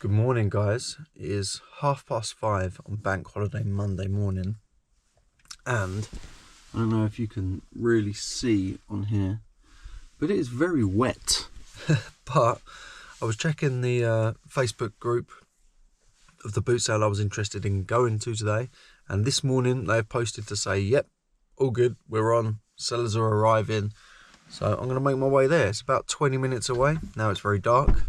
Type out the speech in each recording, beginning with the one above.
Good morning, guys. It is 5:30 on Bank Holiday Monday morning, and I don't know if you can really see on here, but it is very wet. But I was checking the Facebook group of the boot sale I was interested in going to today, and this morning they've posted to say, yep, all good, we're on, sellers are arriving. So I'm going to make my way there. It's about 20 minutes away. Now it's very dark.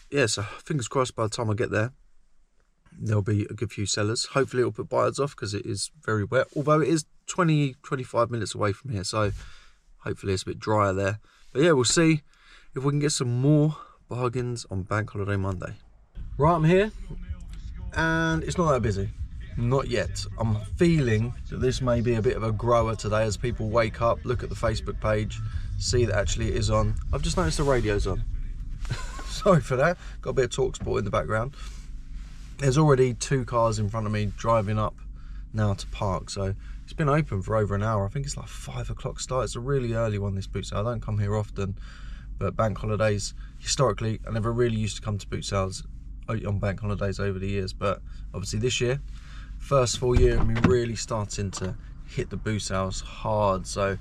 Yeah, so fingers crossed by the time I get there, there'll be a good few sellers. Hopefully it'll put buyers off because it is very wet. Although it is 20-25 minutes away from here, so hopefully it's a bit drier there. But yeah, we'll see if we can get some more bargains on Bank Holiday Monday. Right, I'm here, and it's not that busy. Not yet. I'm feeling that this may be a bit of a grower today as people wake up, look at the Facebook page, see that actually it is on. I've just noticed the radio's on. Sorry for that. Got a bit of TalkSport in the background. There's already 2 cars in front of me driving up now to park, so it's been open for over an hour. I think it's like 5 o'clock start. It's a really early one, this boot sale. I don't come here often, but bank holidays, historically, I never really used to come to boot sales on bank holidays over the years, but obviously this year, first full year, and we're really starting to hit the boot sales hard, so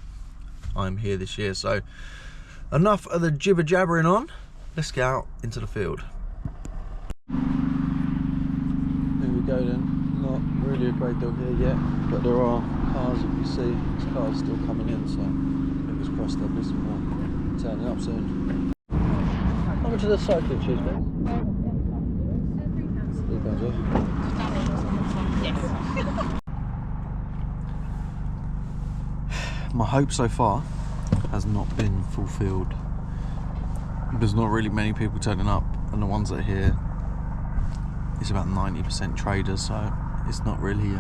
I'm here this year. So enough of the jibber jabbering on. Let's get out into the field. Here we go then. Not really a great deal here yet, but there are cars, if you see, there's cars still coming in, so fingers crossed there'll be some more turning up soon. How much are the cycling shoes, Ben? Yes. My hope so far has not been fulfilled. There's not really many people turning up, and the ones that are here, it's about 90% traders, so it's not really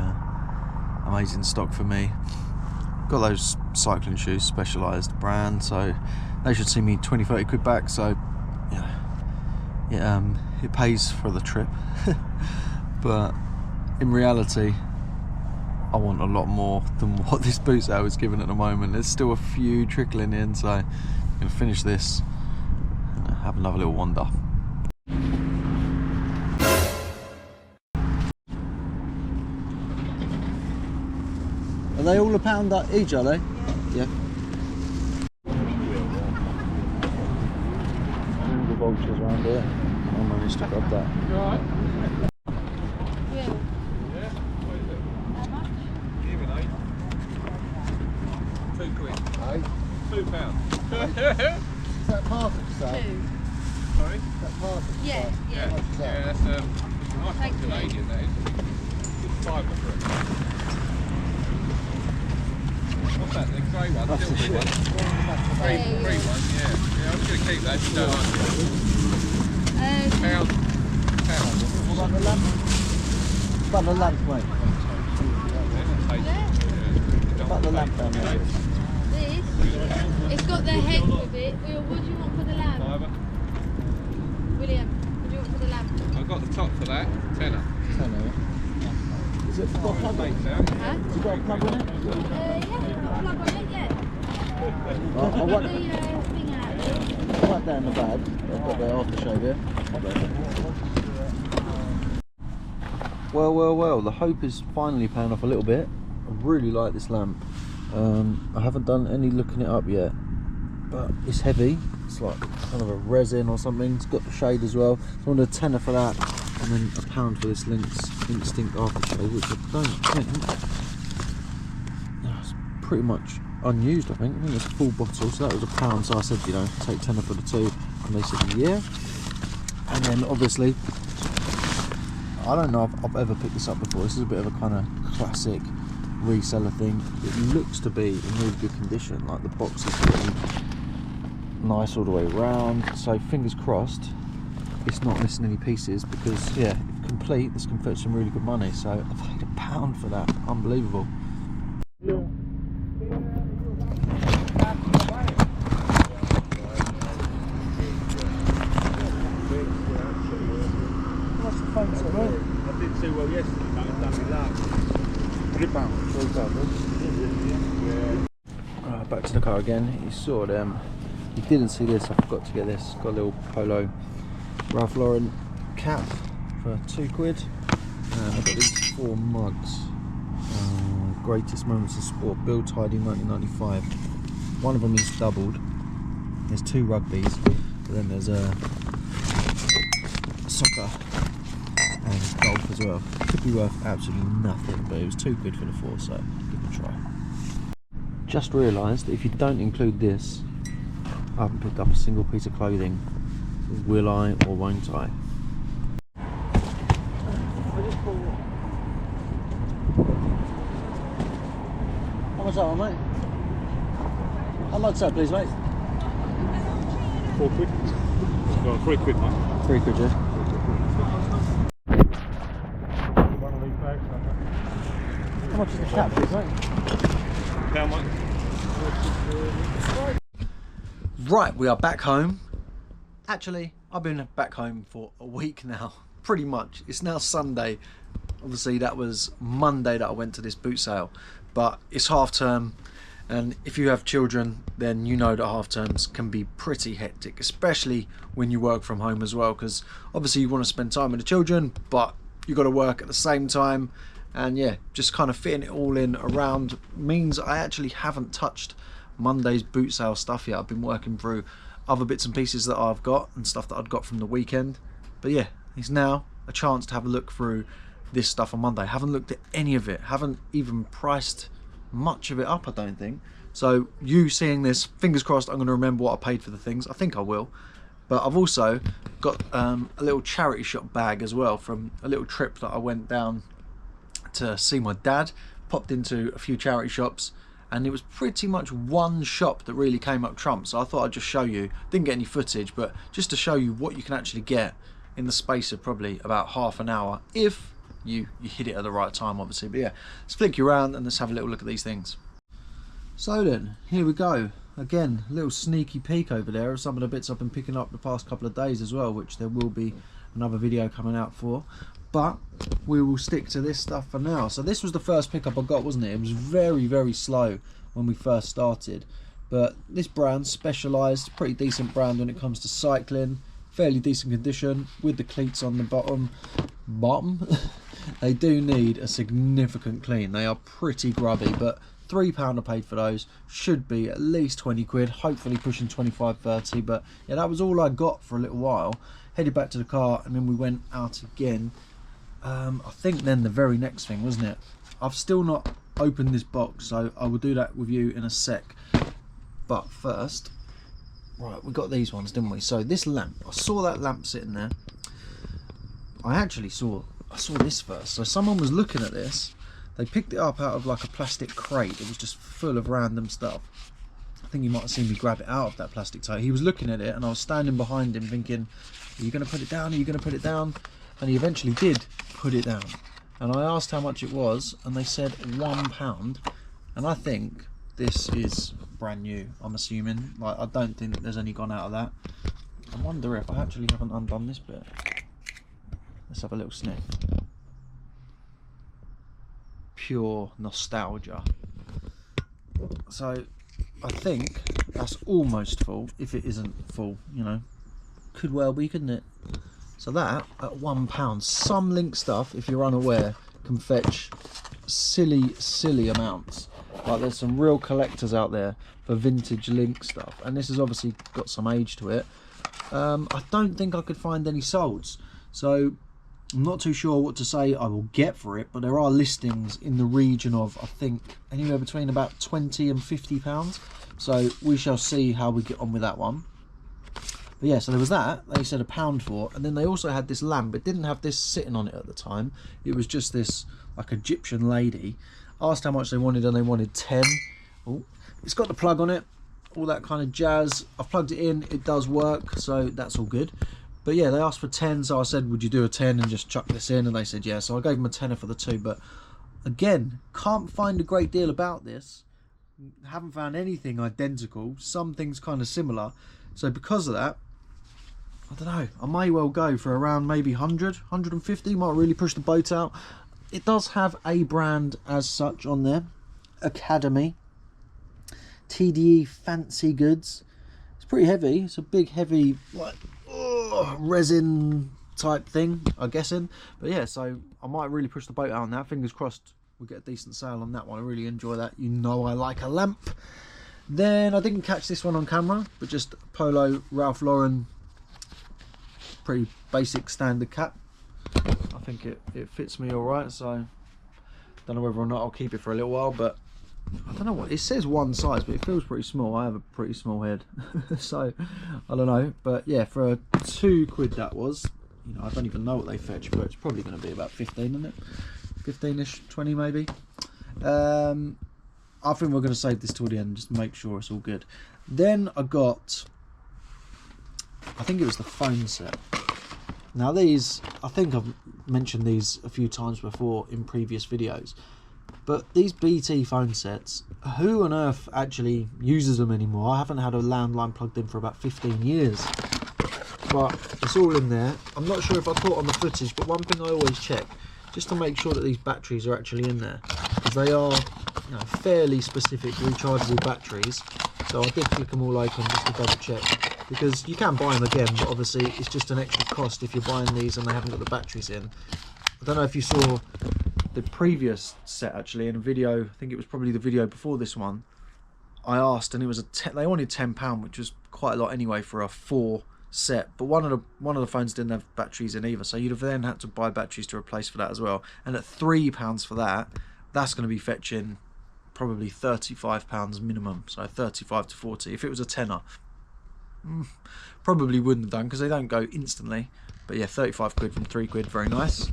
amazing stock for me. Got those cycling shoes, Specialized brand, so they should see me 20-30 quid back, so yeah, it pays for the trip. But in reality, I want a lot more than what this boot sale is giving at the moment. There's still a few trickling in, so I'm going to finish this and have another little wander. Are they all £1 each, are they? Yeah. All the vultures around here. I managed to grab that. You alright? Yeah. Yeah? How much? Even 8. 2 quid. £2. Is that parcel sale? 2. Sorry? Is that parcel Yeah, sale? yeah. How much is that? Yeah, that's a nice Thank one you. Canadian, that is. It's £5 for it. What's that, the grey one, That's the silvery one? shit. Grey one, yeah. Yeah, I'm just going to keep that if you don't like it. Pound. What about the lamp? What about the lamp, mate? What about the lamp down there? This, it's got the head with it. Will, what do you want for the lamp? £5. William, what do you want for the lamp? I've got the top for that, £10. Is it got a plug in it? Huh? Has it got a plug in it? Yeah, it's got a plug on it, yeah. I Put want the thing out. that down the bag. I've got the aftershave here. Well, the hope is finally paying off a little bit. I really like this lamp. I haven't done any looking it up yet, but it's heavy. It's like kind of a resin or something. It's got the shade as well. So I want a tenner for that, and then £1 for this Instinct aftershave, which I don't think, it's pretty much unused. I think it's a full bottle, so that was £1. So I said, you know, take tenner for the 2, and they said yeah. And then obviously, I don't know if I've ever picked this up before. This is a bit of a kind of classic reseller thing. It looks to be in really good condition, like the box is really nice all the way around, so fingers crossed it's not missing any pieces, because yeah, if complete, this can fetch some really good money. So I paid £1 for that. Unbelievable. What's the phone set, right? I did so well yesterday, but I've done me last. £3. Back to the car again. You saw them. You didn't see this. I forgot to get this. Got a little Polo Ralph Lauren cap for £2. And I've got these 4 mugs. Greatest Moments of Sport, Bill Tidy 1995. One of them is doubled. There's 2 rugbies, but then there's a soccer and golf as well. Could be worth absolutely nothing, but it was £2 for the 4, so give it a try. Just realised that if you don't include this, I haven't picked up a single piece of clothing. Will I or won't I? How much that one, mate? How much that, please, mate? £4. Well, £3, mate. £3, yeah. One of these bags. How much is the cap, please, mate? £1, mate. Right, we are back home. Actually, I've been back home for a week now, pretty much. It's now Sunday. Obviously, that was Monday that I went to this boot sale, but it's half term, and if you have children, then you know that half terms can be pretty hectic, especially when you work from home as well, because obviously you want to spend time with the children, but you got to work at the same time, and yeah, just kind of fitting it all in around means I actually haven't touched Monday's boot sale stuff yet. I've been working through other bits and pieces that I've got and stuff that I'd got from the weekend, but yeah, it's now a chance to have a look through this stuff on Monday. Haven't looked at any of it, haven't even priced much of it up, I don't think. So you seeing this, fingers crossed I'm going to remember what I paid for the things. I think I will. But I've also got a little charity shop bag as well from a little trip that I went down to see my dad. Popped into a few charity shops, and it was pretty much one shop that really came up trump, so I thought I'd just show you. Didn't get any footage, but just to show you what you can actually get in the space of probably about half an hour, if you hit it at the right time, obviously. But yeah, let's flick you around and let's have a little look at these things. So then, here we go. Again, a little sneaky peek over there of some of the bits I've been picking up the past couple of days as well, which there will be another video coming out for. But we will stick to this stuff for now. So this was the first pickup I got, wasn't it? It was very, very slow when we first started. But this brand, Specialized, pretty decent brand when it comes to cycling. Fairly decent condition with the cleats on the bottom. They do need a significant clean. They are pretty grubby, but £3 I paid for those. Should be at least 20 quid, hopefully pushing 25, 30. But yeah, that was all I got for a little while. Headed back to the car, and then we went out again. I think then the very next thing, wasn't it? I've still not opened this box, so I will do that with you in a sec. But first, right, we got these ones, didn't we? So this lamp, I saw that lamp sitting there. I saw this first. So someone was looking at this. They picked it up out of like a plastic crate. It was just full of random stuff. I think you might have seen me grab it out of that plastic tote. He was looking at it, and I was standing behind him thinking, are you going to put it down? Are you going to put it down? And he eventually did put it down. And I asked how much it was, and they said £1. And I think this is brand new, I'm assuming. Like, I don't think there's any gone out of that. I wonder if I actually haven't undone this bit. Let's have a little sniff. Pure nostalgia. So I think that's almost full, if it isn't full, you know. Could well be, couldn't it? So that at £1, some Link stuff, if you're unaware, can fetch silly amounts. Like, there's some real collectors out there for vintage Link stuff, and this has obviously got some age to it. I don't think I could find any solds, so I'm not too sure what to say I will get for it, but there are listings in the region of, I think, anywhere between about £20 and £50. So we shall see how we get on with that one. But yeah, so there was that, they said £1 for, and then they also had this lamp. It didn't have this sitting on it at the time. It was just this, like, Egyptian lady. Asked how much they wanted, and they wanted 10. Oh, it's got the plug on it, all that kind of jazz. I've plugged it in, it does work, so that's all good. But yeah, they asked for 10, so I said, would you do a 10 and just chuck this in? And they said yeah, so I gave them a tenner for the 2. But again, can't find a great deal about this. Haven't found anything identical. Some things kind of similar. So because of that, I don't know, I may well go for around maybe 100, 150, might really push the boat out. It does have a brand as such on there, Academy, TDE Fancy Goods. It's pretty heavy, it's a big heavy, like, resin type thing, I'm guessing. But yeah, so I might really push the boat out on that. Fingers crossed we'll get a decent sail on that one. I really enjoy that. You know I like a lamp. Then I didn't catch this one on camera, but just Polo Ralph Lauren, pretty basic standard cap. I think it fits me all right, so don't know whether or not I'll keep it for a little while, but I don't know what it says, one size, but it feels pretty small. I have a pretty small head, so I don't know. But yeah, for £2 that was, you know, I don't even know what they fetch, but it's probably going to be about 15, isn't it? 15ish, 20 maybe. I think we're going to save this till the end just to make sure it's all good. Then I got, I think it was the phone set. Now these, I think I've mentioned these a few times before in previous videos, but these BT phone sets, who on earth actually uses them anymore? I haven't had a landline plugged in for about 15 years, but it's all in there. I'm not sure if I caught on the footage, but one thing I always check, just to make sure that these batteries are actually in there, because they are, you know, fairly specific rechargeable batteries. So I did click them all open just to double check, because you can buy them again, but obviously it's just an extra cost if you're buying these and they haven't got the batteries in. I don't know if you saw the previous set actually in a video, I think it was probably the video before this one. I asked and it was they wanted £10, which was quite a lot anyway for a 4 set, but one of the phones didn't have batteries in either, so you'd have then had to buy batteries to replace for that as well. And at £3 for that, that's going to be fetching probably £35 minimum, so 35 to 40. If it was a tenner, probably wouldn't have done, because they don't go instantly. But yeah, 35 quid from £3, very nice.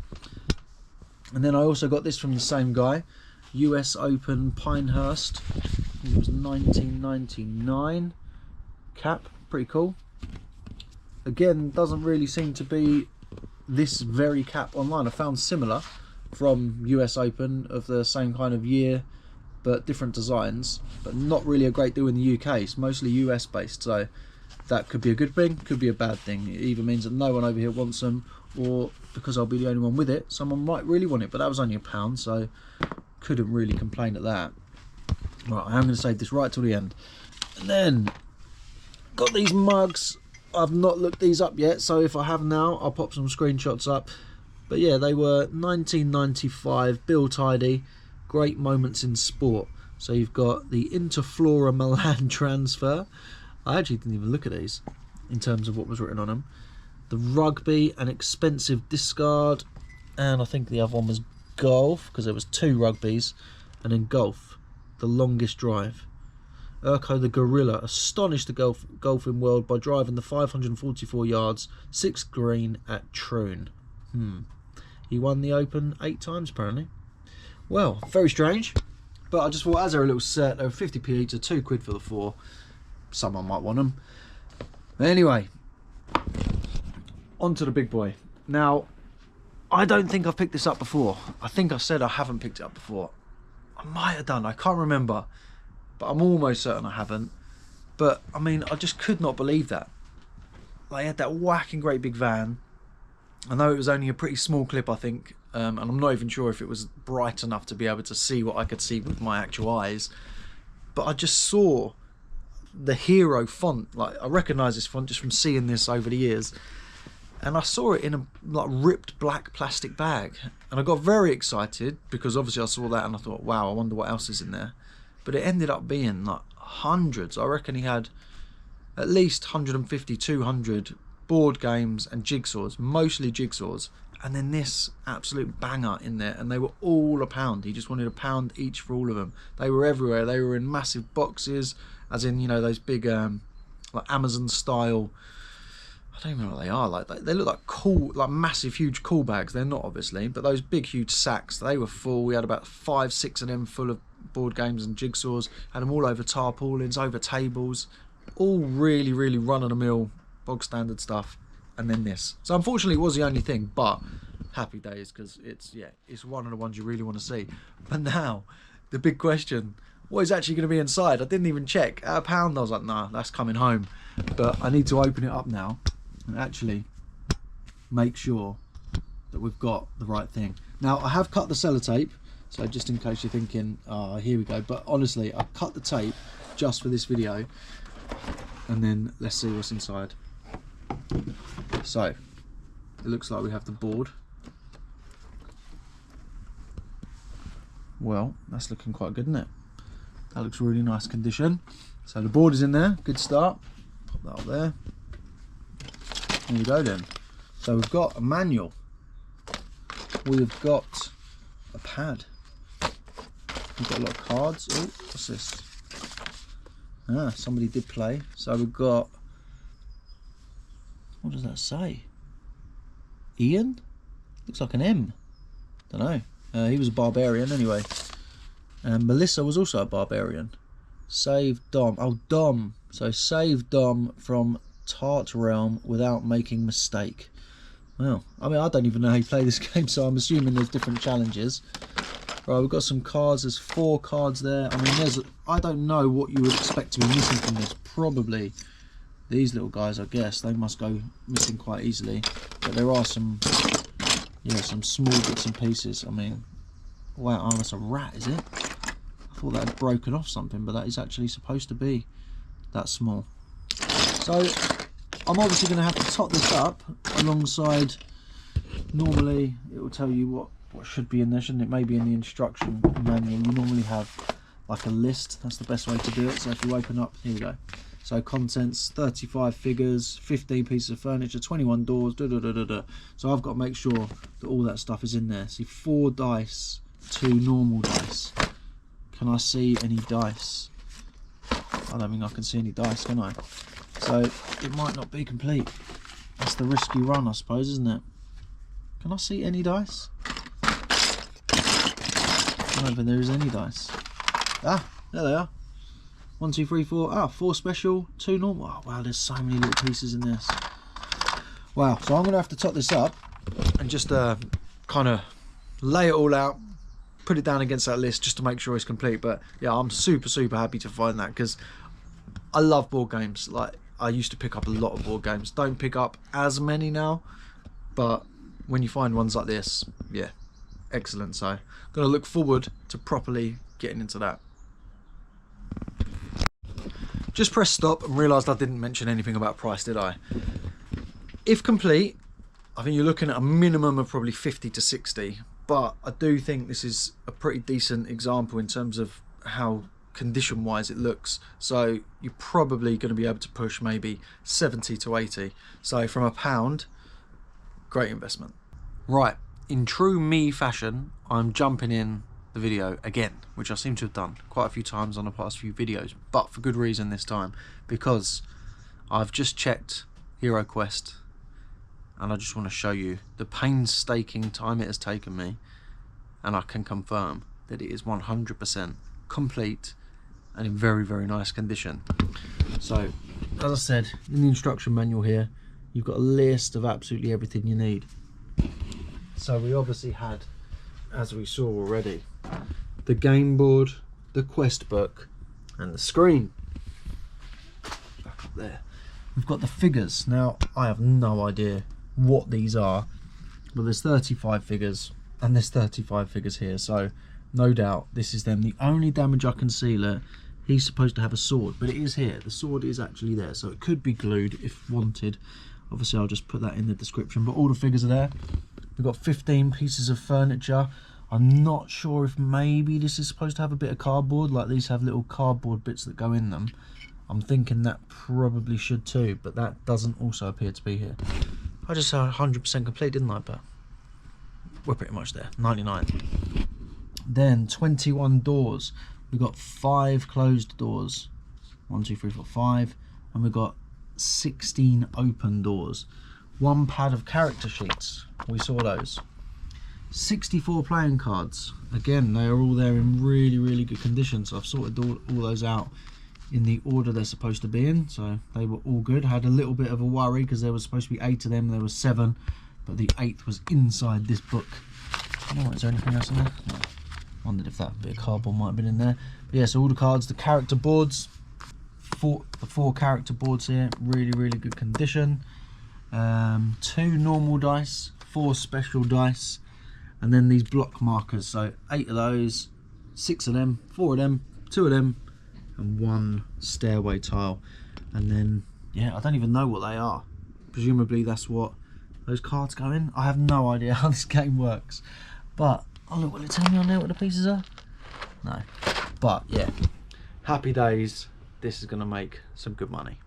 And then I also got this from the same guy, US Open Pinehurst. It was 1999 cap, pretty cool. Again, doesn't really seem to be this very cap online. I found similar from US Open of the same kind of year, but different designs, but not really a great deal in the UK. It's mostly US based, so that could be a good thing, could be a bad thing. It either means that no one over here wants them, or because I'll be the only one with it, someone might really want it. But that was only £1, so couldn't really complain at that. Right, I am going to save this right till the end. And then got these mugs. I've not looked these up yet, so if I have now, I'll pop some screenshots up. But yeah, they were 1995, Bill Tidy, great moments in sport. So you've got the Interflora Milan transfer. I actually didn't even look at these in terms of what was written on them. The rugby, an expensive discard, and I think the other one was golf, because there was 2 rugbies, and then golf, the longest drive. Urko the Gorilla astonished the golfing world by driving the 544 yards, 6th green at Troon. He won the Open 8 times apparently. Well, very strange, but I just thought as they're a little set, they were 50p each, so £2 for the 4. Someone might want them. But anyway, on to the big boy. Now, I don't think I've picked this up before. I think I said I haven't picked it up before. I might have done, I can't remember. But I'm almost certain I haven't. But, I mean, I just could not believe that. They had that whacking great big van. I know it was only a pretty small clip, I think. And I'm not even sure if it was bright enough to be able to see what I could see with my actual eyes. But I just saw the Hero font. Like, I recognise this font just from seeing this over the years. And I saw it in a like ripped black plastic bag. And I got very excited because obviously I saw that and I thought, wow, I wonder what else is in there. But it ended up being like hundreds. I reckon he had at least 150, 200 board games and jigsaws, mostly jigsaws. And then this absolute banger in there, and they were all £1. He just wanted £1 each for all of them. They were everywhere. They were in massive boxes, as in, you know, those big like Amazon style, I don't even know what they are, like they look like cool, like massive huge cool bags. They're not obviously, but those big huge sacks, they were full. We had about 5, 6 of them full of board games and jigsaws. Had them all over tarpaulins, over tables, all really run of the mill bog standard stuff. And then this. So unfortunately it was the only thing, but happy days, because it's one of the ones you really want to see. But now the big question, what is actually going to be inside? I didn't even check. At £1 I was like, nah, that's coming home. But I need to open it up now and actually make sure that we've got the right thing. Now I have cut the sellotape, so just in case you're thinking, oh, here we go. But honestly, I cut the tape just for this video, and then let's see what's inside. So it looks like we have the board. Well, that's looking quite good, isn't it? That looks really nice condition. So the board is in there, good start. Pop that up there. There you go then. So we've got a manual. We've got a pad. We've got a lot of cards. Oh, what's this? Ah, somebody did play. So we've got, what does that say? Ian? Looks like an M. Don't know. He was a barbarian anyway. And Melissa was also a barbarian. Save Dom. Oh, Dom. So save Dom from Tart Realm without making mistake. Well, I mean, I don't even know how you play this game, so I'm assuming there's different challenges. Right, we've got some cards. There's 4 cards there. I mean, I don't know what you would expect to be missing from this. Probably these little guys, I guess. They must go missing quite easily. But there are some, yeah, some small bits and pieces. I mean, wow, oh, that's a rat, is it? I thought that had broken off something, but that is actually supposed to be that small. So I'm obviously going to have to top this up alongside, normally it will tell you what should be in there, shouldn't it? Maybe in the instruction manual you normally have like a list. That's the best way to do it. So if you open up, here we go. So contents, 35 figures, 15 pieces of furniture, 21 doors, So I've got to make sure that all that stuff is in there. See, 4 dice, 2 normal dice. Can I see any dice? I don't think I can see any dice, can I? So it might not be complete. That's the risk you run, I suppose, isn't it? Can I see any dice? I don't think there is any dice. Ah, there they are. 1, 2, 3, 4. Ah, 4 special, 2 normal. Oh, wow, there's so many little pieces in this. Wow, so I'm going to have to top this up and just kind of lay it all out, put it down against that list just to make sure it's complete. But yeah, I'm super happy to find that, because I love board games. Like, I used to pick up a lot of board games. Don't pick up as many now, but when you find ones like this, yeah, excellent. So I'm going to look forward to properly getting into that. Just pressed stop and realised I didn't mention anything about price, did I? If complete, I think you're looking at a minimum of probably 50 to 60, but I do think this is a pretty decent example in terms of how condition wise it looks. So you're probably going to be able to push maybe 70 to 80. So from £1, great investment. Right, in true me fashion, I'm jumping in the video again, which I seem to have done quite a few times on the past few videos, but for good reason this time, because I've just checked HeroQuest and I just want to show you the painstaking time it has taken me, and I can confirm that it is 100% complete and in very nice condition. So as I said, in the instruction manual here you've got a list of absolutely everything you need. So we obviously had, as we saw already, the game board, the quest book and the screen. Back up there. We've got the figures. Now I have no idea what these are, but there's 35 figures and there's 35 figures here, so no doubt this is them. The only damage I can see, look, he's supposed to have a sword, but it is here. The sword is actually there, so it could be glued if wanted. Obviously I'll just put that in the description, but all the figures are there. We've got 15 pieces of furniture. I'm not sure if maybe this is supposed to have a bit of cardboard, like these have little cardboard bits that go in them. I'm thinking that probably should too, but that doesn't also appear to be here. I just said 100% complete, didn't I? But we're pretty much there, 99. Then 21 doors. We've got 5 closed doors. 1, 2, 3, 4, 5. And we've got 16 open doors. 1 pad of character sheets. We saw those. 64 playing cards. Again, they are all there in really good condition. So I've sorted all those out in the order they're supposed to be in. So they were all good. Had a little bit of a worry because there was supposed to be 8 of them. There was 7, but the 8th was inside this book. I don't know, is there anything else in there? No. Wondered if that bit of cardboard might have been in there. But yeah, so all the cards, the character boards, the 4 character boards here, really good condition. 2 normal dice, 4 special dice, and then these block markers. So 8 of those, 6 of them, 4 of them, 2 of them, and 1 stairway tile. And then, yeah, I don't even know what they are. Presumably that's what those cards go in. I have no idea how this game works. But, oh look, will it tell me on there what the pieces are? No. But, yeah. Happy days. This is going to make some good money.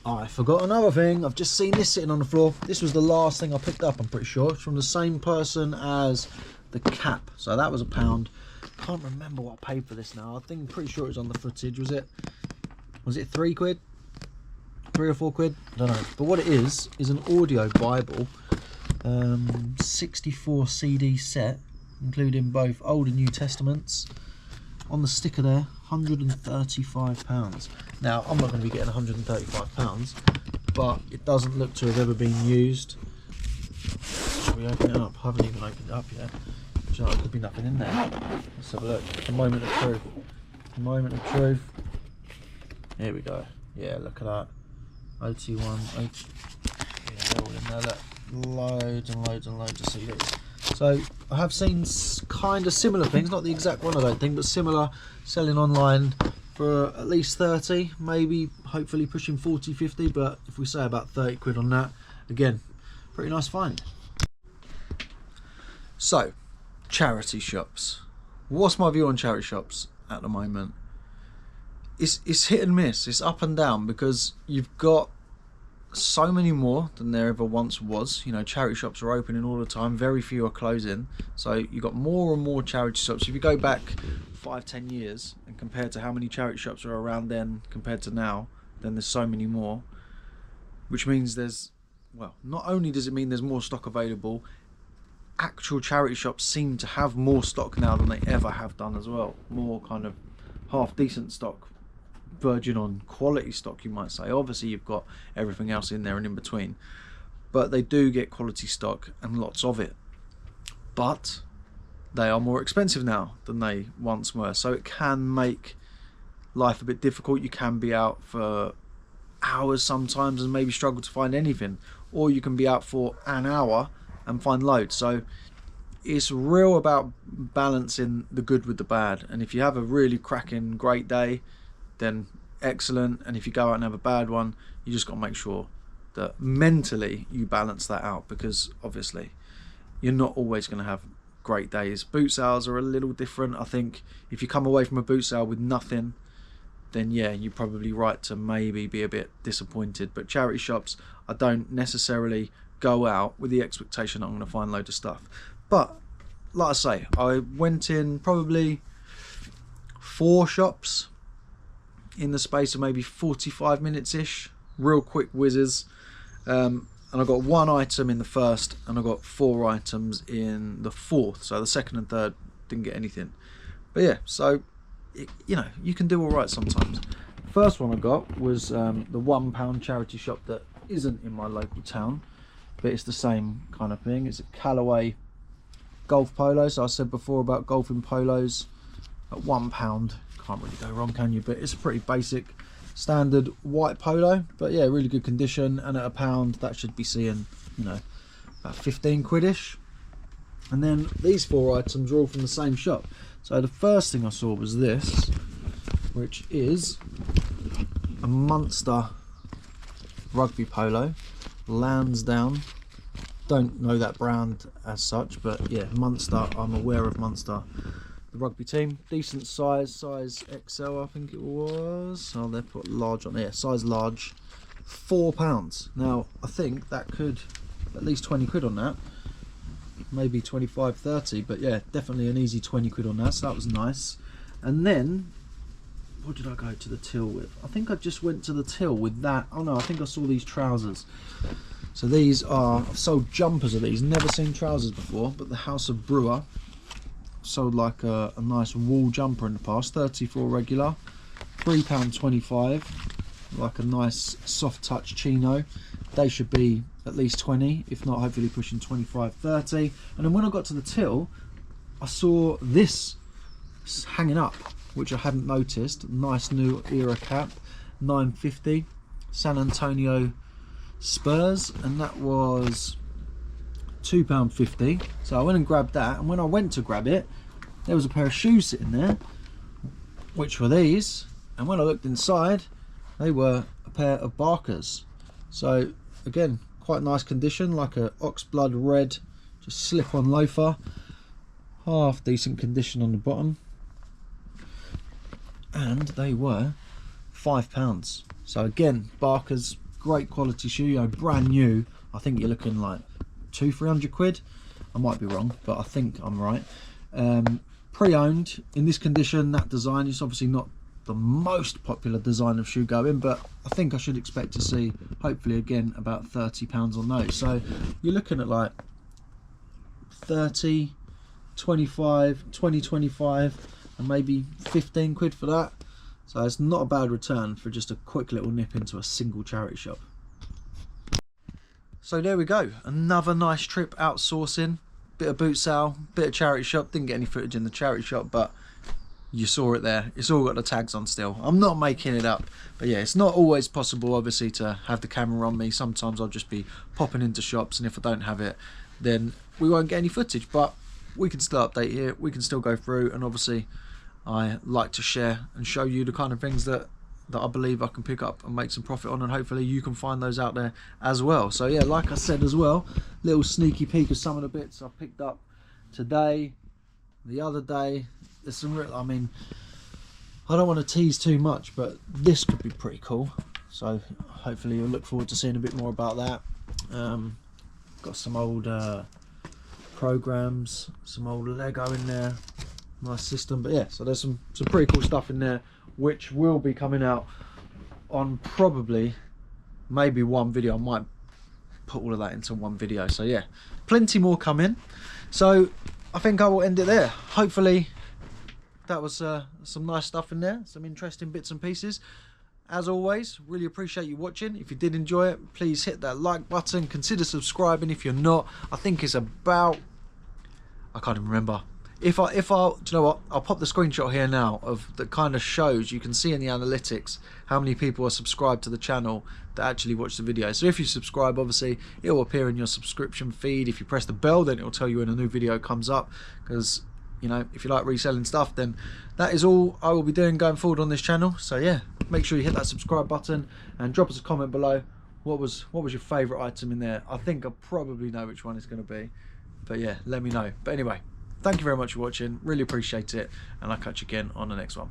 I forgot another thing. I've just seen this sitting on the floor. This was the last thing I picked up, I'm pretty sure. It's from the same person as the cap. So that was £1. Can't remember what I paid for this now. I think, pretty sure it was on the footage. Was it £3 quid? 3 or 4 quid? I don't know. But what it is an audio Bible. 64 CD set, including both Old and New Testaments. On the sticker there, £135. Now, I'm not going to be getting £135, but it doesn't look to have ever been used. Shall we open it up? I haven't even opened it up yet. So there could be nothing in there. Let's have a look. A moment of truth. A moment of truth. Here we go. Yeah, look at that. OT1, OT. Yeah, they're all in there. Look. Loads and loads and loads of CDs. So I have seen kind of similar things, not the exact one I don't think, but similar, selling online for at least 30, maybe hopefully pushing 40, 50, but if we say about 30 quid on that, again, pretty nice find. So, charity shops. What's my view on charity shops at the moment? It's hit and miss, it's up and down, because you've got so many more than there ever once was. You know, charity shops are opening all the time, very few are closing, so you've got more and more charity shops. If you go back 5-10 years and compare to how many charity shops are around then compared to now, then there's so many more, which means there's, well, not only does it mean there's more stock available, actual charity shops seem to have more stock now than they ever have done as well. More kind of half decent stock, verging on quality stock, you might say. Obviously you've got everything else in there and in between, but they do get quality stock and lots of it, but they are more expensive now than they once were, so it can make life a bit difficult. You can be out for hours sometimes and maybe struggle to find anything, or you can be out for an hour and find loads. So it's real about balancing the good with the bad, and if you have a really cracking great day, then excellent, and if you go out and have a bad one, you just got to make sure that mentally you balance that out, because obviously you're not always going to have great days. Boot sales are a little different. I think if you come away from a boot sale with nothing, then yeah, you're probably right to maybe be a bit disappointed. But charity shops, I don't necessarily go out with the expectation I'm going to find loads of stuff. But like I say, I went in probably 4 shops in the space of maybe 45 minutes ish, real quick whizzes, and I got 1 item in the first and I got 4 items in the fourth, so the second and third didn't get anything. But yeah, so you know, you can do all right sometimes. First one I got was the £1 charity shop that isn't in my local town, but it's the same kind of thing. It's a Callaway golf polo. So I said before about golfing polos at £1, can't really go wrong, can you? But it's a pretty basic standard white polo, but yeah, really good condition, and at £1 that should be seeing, you know, about 15 quid-ish. And then these 4 items are all from the same shop. So the first thing I saw was this, which is a Munster rugby polo, Lansdowne. Don't know that brand as such, but yeah, Munster, I'm aware of Munster. The rugby team, decent size XL I think it was. Oh, they put large on there, size large, £4. Now I think that could at least 20 quid on that, maybe 25, 30, but yeah, definitely an easy 20 quid on that, so that was nice. And then what did I go to the till with? I think I just went to the till with that. Oh no, I think I saw these trousers. So these are, I've sold jumpers of these, never seen trousers before, but the House of Brewer sold like a nice wool jumper in the past, 34 regular, £3.25, like a nice soft touch chino. They should be at least 20, if not hopefully pushing 25, 30. And then when I got to the till, I saw this hanging up, which I hadn't noticed. Nice new era cap, £9.50, San Antonio Spurs, and that was £2.50. So I went and grabbed that, and when I went to grab it, there was a pair of shoes sitting there, which were these, and when I looked inside, they were a pair of Barkers. So again, quite quite nice condition, like a oxblood red, just slip-on loafer. Half decent condition on the bottom. And they were £5. So again, Barker's, great quality shoe, you know, brand new. I think you're looking like 200-300 quid. I might be wrong, but I think I'm right. Pre-owned, in this condition, that design is obviously not the most popular design of shoe going, but I think I should expect to see, hopefully again, about £30 on those. So you're looking at like 30, 25, 20, 25, and maybe 15 quid for that. So it's not a bad return for just a quick little nip into a single charity shop. So there we go, another nice trip outsourcing. Bit of boot sale, bit of charity shop. Didn't get any footage in the charity shop, but you saw it there. It's all got the tags on still. I'm not making it up, but yeah, it's not always possible obviously to have the camera on me. Sometimes I'll just be popping into shops, and if I don't have it, then we won't get any footage, but we can still update here, we can still go through, and obviously I like to share and show you the kind of things that I believe I can pick up and make some profit on, and hopefully you can find those out there as well. So yeah, like I said as well, little sneaky peek of some of the bits I picked up today, the other day. There's some real, I mean, I don't want to tease too much, but this could be pretty cool. So hopefully you'll look forward to seeing a bit more about that. Got some old programs, some old Lego in there, nice system. But yeah, so there's some pretty cool stuff in there, which will be coming out on probably maybe one video. I might put all of that into one video. So yeah, plenty more coming. So I think I will end it there. Hopefully that was some nice stuff in there, some interesting bits and pieces. As always, really appreciate you watching. If you did enjoy it, please hit that like button, consider subscribing if you're not. I think it's about, I can't even remember. If I, do you know what? I'll pop the screenshot here now of the kind of shows you can see in the analytics how many people are subscribed to the channel that actually watch the video. So if you subscribe, obviously it will appear in your subscription feed. If you press the bell, then it will tell you when a new video comes up. Because, you know, if you like reselling stuff, then that is all I will be doing going forward on this channel. So yeah, make sure you hit that subscribe button and drop us a comment below. What was your favourite item in there? I think I probably know which one it's going to be, but yeah, let me know. But anyway, thank you very much for watching, really appreciate it, and I'll catch you again on the next one.